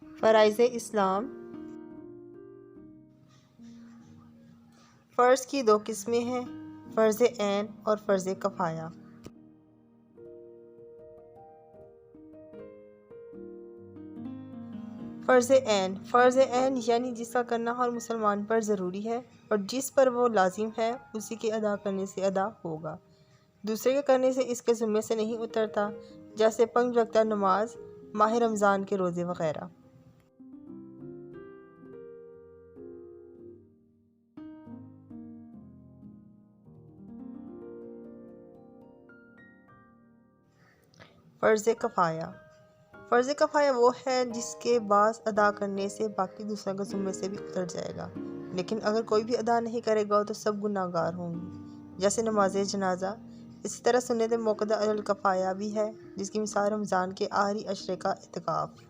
फ़राइज़ इस्लाम। फ़र्ज़ की दो किस्में हैं, फ़र्ज़ ऐन और फ़र्ज़ कफ़ाया। फ़र्ज़ ऐन यानी जिसका करना हर मुसलमान पर ज़रूरी है और जिस पर वो लाजिम है, उसी के अदा करने से अदा होगा। दूसरे के करने से इसके ज़िम्मे से नहीं उतरता, जैसे 5 वक्ता नमाज, माह रमज़ान के रोज़े वग़ैरह। फ़र्ज़ कफ़ाया। फ़र्ज़ कफ़ाया वो है जिसके बास अदा करने से बाकी दूसरों के ज़िम्मे से भी उतर जाएगा, लेकिन अगर कोई भी अदा नहीं करेगा तो सब गुनाहगार होंगे, जैसे नमाज जनाजा। इसी तरह सुन्नत मुअक्कदा अलल कफ़ाया भी है, जिसकी मिसाल रमज़ान के आखिरी अशरे का इत्काफ़।